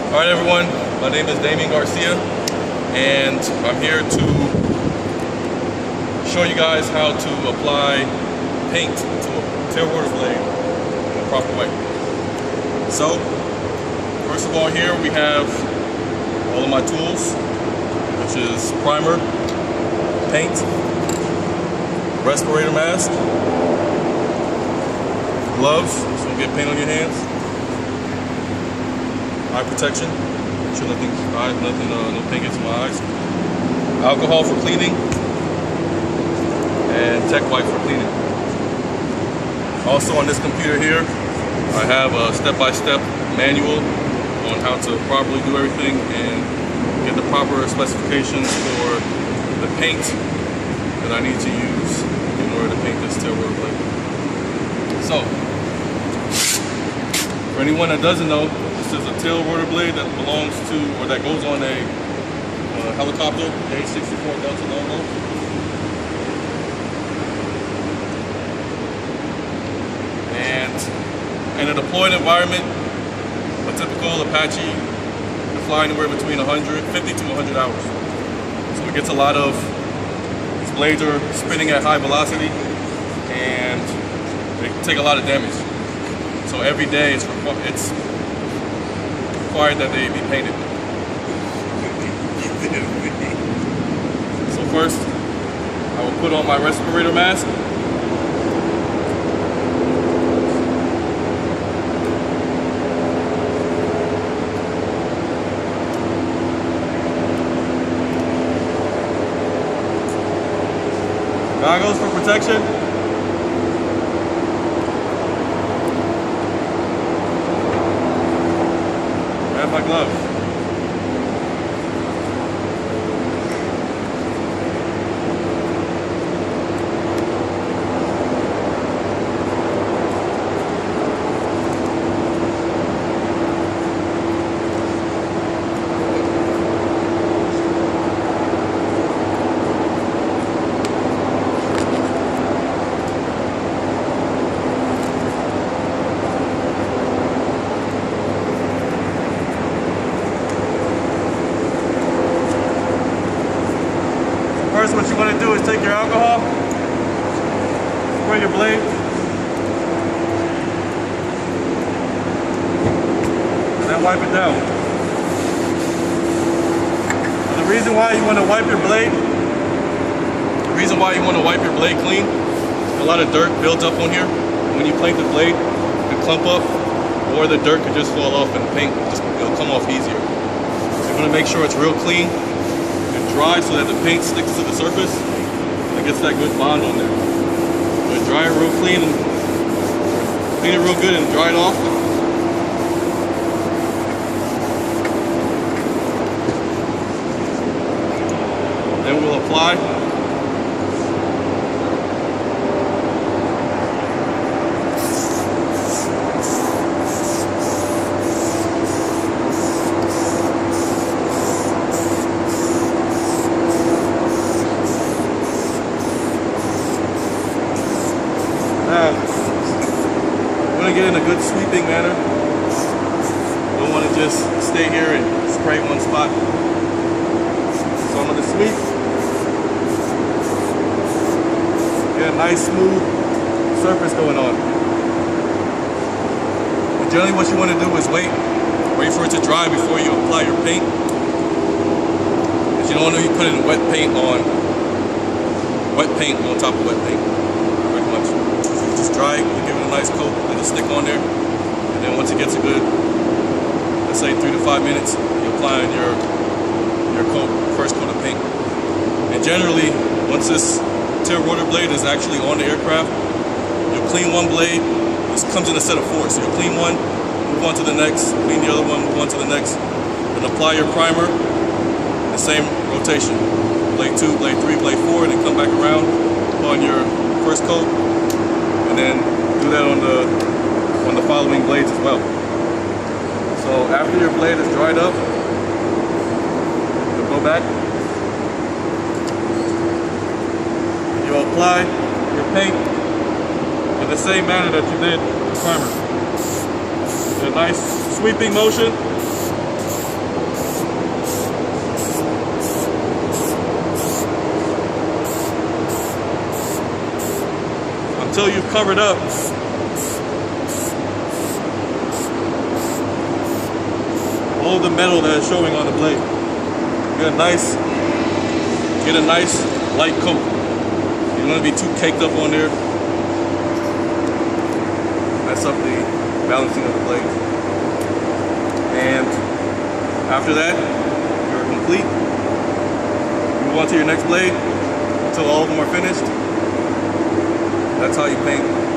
Alright everyone, my name is Damien Garcia and I'm here to show you guys how to apply paint to a tail rotor blade in the proper way. So, first of all here we have all of my tools, which is primer, paint, respirator mask, gloves so you don't get paint on your hands, eye protection, make sure no paint gets in my eyes, alcohol for cleaning, and tech wipe for cleaning. Also on this computer here, I have a step-by-step manual on how to properly do everything and get the proper specifications for the paint that I need to use in order to paint this tail rotor blade. So, for anyone that doesn't know, this is a tail rotor blade that belongs to, or that goes on a helicopter, the H-64 Delta logo. And in a deployed environment, a typical Apache can fly anywhere between 50 to 100 hours. So it gets a lot of, these blades are spinning at high velocity and they take a lot of damage. So every day it's required that they be painted. So first, I will put on my respirator mask. Goggles for protection. And my gloves. First, what you want to do is take your alcohol, spray your blade, and then wipe it down. And the reason why you want to wipe your blade, clean, a lot of dirt builds up on here. When you paint the blade, it can clump up, or the dirt could just fall off and the paint it'll come off easier. So you want to make sure it's real clean and dry so that the paint sticks to the surface and gets that good bond on there. But dry it real clean and clean it real good and dry it off. Then we'll apply I'm going to get in a good sweeping manner. Don't want to just stay here and spray one spot. So I'm going to sweep. Get a nice smooth surface going on. And generally what you want to do is wait for it to dry before you apply your paint. Because you don't want to be putting wet paint on top of wet paint. Very much. Just dry it, give it a nice coat, let it stick on there, and then once it gets a good, let's say 3 to 5 minutes, you apply your first coat of paint. And generally, once this tail rotor blade is actually on the aircraft, you'll clean one blade. This comes in a set of 4, so you'll clean one, move on to the next, clean the other one, move on to the next, and apply your primer, the same rotation. Blade 2, blade 3, blade 4, and then come back around on your first coat, and then do that on the following blades as well. So after your blade is dried up, you'll go back, you'll apply your paint in the same manner that you did the primer. In a nice sweeping motion, until you've covered up all the metal that is showing on the blade. Get a nice light coat. You don't want to be too caked up on there. Mess up the balancing of the blade. And after that, you're complete. Move on to your next blade until all of them are finished. That's how you paint